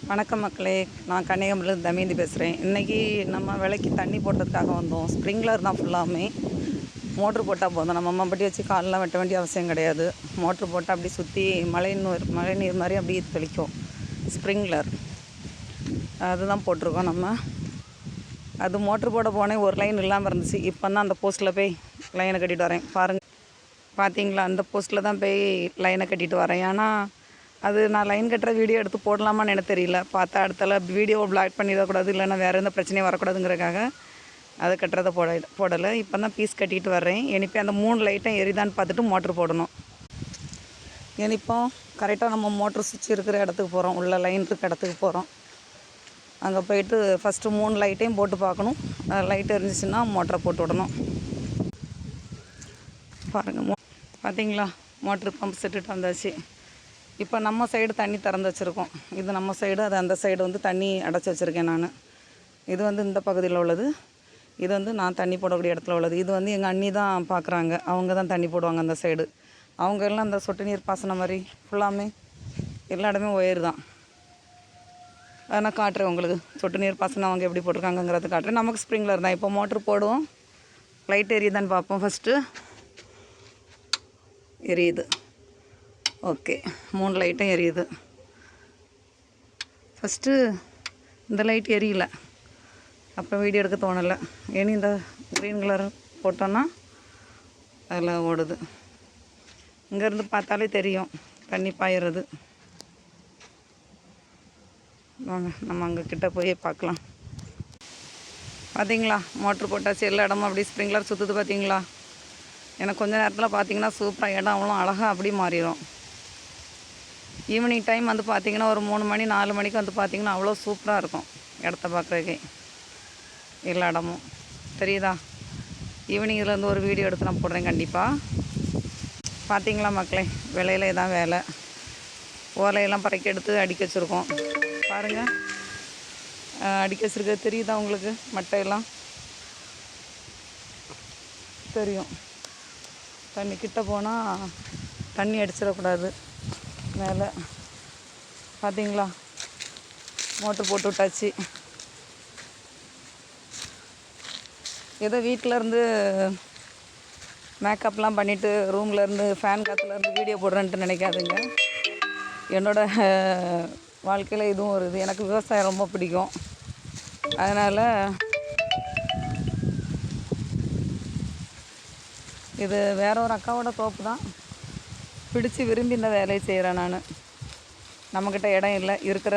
வணக்கம் மக்களே, நான் கன்னியாகுமரியிலேருந்து தமேந்தி பேசுகிறேன். இன்றைக்கி நம்ம விலைக்கு தண்ணி போடுறதுக்காக வந்தோம். ஸ்ப்ரிங்க்லர் தான் ஃபுல்லாமே. மோட்ரு போட்டால் போதும், நம்ம மம்பட்டி வச்சு காலெலாம் வெட்ட வேண்டிய அவசியம் கிடையாது. மோட்ரு போட்டால் அப்படி சுற்றி மழை நீர் மாதிரி அப்படியே தெளிக்கும். ஸ்ப்ரிங்க்லர் அதுதான் போட்டிருக்கோம் நம்ம. அது மோட்ரு போட போனேன், ஒரு லைன் இல்லாமல் இருந்துச்சு. இப்போ தான் அந்த போஸ்ட்டில் போய் லைனை கட்டிட்டு வரேன். பார்த்தீங்களா, அந்த போஸ்ட்டில் தான் போய் லைனை கட்டிட்டு வரேன். ஏன்னா அது நான் லைன் கட்டுற வீடியோ எடுத்து போடலாமான்னு எனக்கு தெரியல. பார்த்தா அடுத்தால வீடியோவை பிளாக் பண்ணிடக்கூடாது, இல்லைன்னா வேறு எந்த பிரச்சனையும் வரக்கூடாதுங்கிறக்காக அதை கட்டுறதை போடலை. இப்போ தான் பீஸ் கட்டிட்டு வர்றேன். இனிப்போ அந்த 3 லைட்டும் எரிதான்னு பார்த்துட்டு மோட்ரு போடணும். இனிப்போ கரெக்டாக நம்ம மோட்ரு சுவிட்ச் இருக்கிற இடத்துக்கு போகிறோம், உள்ள லைன் இருக்க இடத்துக்கு போகிறோம். அங்கே போயிட்டு ஃபஸ்ட்டு 3 லைட்டையும் போட்டு பார்க்கணும். லைட் எரிஞ்சிச்சுன்னா மோட்டரை போட்டு விடணும். பாருங்கள், பார்த்தீங்களா, மோட்ரு பம்ப் செட்டுட்டு வந்தாச்சு. இப்போ நம்ம சைடு தண்ணி திறந்து வச்சுருக்கோம். இது நம்ம சைடு, அது அந்த சைடு வந்து தண்ணி அடைச்சி வச்சுருக்கேன் நான். இது வந்து இந்த பகுதியில் உள்ளது, இது வந்து நான் தண்ணி போடக்கூடிய இடத்துல உள்ளது. இது வந்து எங்கள் அண்ணி தான் பார்க்குறாங்க, அவங்க தான் தண்ணி போடுவாங்க அந்த சைடு. அவங்க எல்லாம் அந்த சொட்டு நீர் பாசனம் மாதிரி ஃபுல்லாமே எல்லா இடமே ஒயர் தான். அதை நான் காட்டுறேன் உங்களுக்கு. சொட்டு நீர் பாசனம் அவங்க எப்படி போட்டிருக்காங்கங்கிறத காட்டுறேன். நமக்கு ஸ்ப்ரிங்க்லர் தான். இப்போ மோட்ரு போடுவோம், லைட் எரியுதான்னு பார்ப்போம். ஃபஸ்ட்டு எரியுது. ஓகே, 3 லைட்டும் எரியுது. ஃபஸ்ட்டு இந்த லைட் எரியல, அப்புறம் வீடியோ எடுக்க தோணலை. இனி இந்த க்ரீன் கலர் போட்டோன்னா அதில் ஓடுது. இங்கேருந்து பார்த்தாலே தெரியும் தண்ணி பாயிறது. வாங்க நம்ம அங்கே கிட்டே போய் பார்க்கலாம். பார்த்தீங்களா, மோட்ரு போட்டாச்சு, எல்லா இடமும் அப்படி ஸ்ப்ரிங்க்லர் சுற்றுது. பார்த்தீங்களா, எனக்கு கொஞ்சம் நேரத்தில் பார்த்தீங்கன்னா சூப்பராக இடம் அவ்வளோ அழகாக அப்படி மாறிடும். ஈவினிங் டைம் வந்து பார்த்திங்கன்னா ஒரு 3 மணி 4 மணிக்கு வந்து பார்த்திங்கன்னா அவ்வளோ சூப்பராக இருக்கும் இடத்த பார்க்குறதுக்கே. எல்லா இடமும் தெரியுதா. ஈவினிங் இதில் இருந்து ஒரு வீடியோ எடுத்து நான் போடுறேன் கண்டிப்பாக. பார்த்திங்களா மக்களே, விலையில தான் வேலை. ஓலையெல்லாம் பறக்கி எடுத்து அடுக்கி வச்சுருக்கோம். பாருங்கள், அடுக்கி வச்சுருக்கிறது தெரியுதா உங்களுக்கு? மட்டையெல்லாம் தெரியும். தண்ணி கிட்ட போனால் தண்ணி அடிச்சிடக்கூடாது மேலே. பார்த்தீங்களா, மோட்ரு போட்டு விட்டாச்சு. ஏதோ வீட்டிலருந்து மேக்கப்லாம் பண்ணிவிட்டு ரூம்லேருந்து ஃபேன் காற்றுலேருந்து வீடியோ போடுறேன்ட்டு நினைக்காதுங்க. என்னோடய வாழ்க்கையில் இதுவும் ஒரு இது. எனக்கு விவசாயம் ரொம்ப பிடிக்கும். அதனால் இது வேற ஒரு அக்காவோட தோப்பு தான். பிடிச்சி விரும்பி இந்த வேலையை செய்கிறேன் நான். நம்மக்கிட்ட இடம் இல்லை, இருக்கிற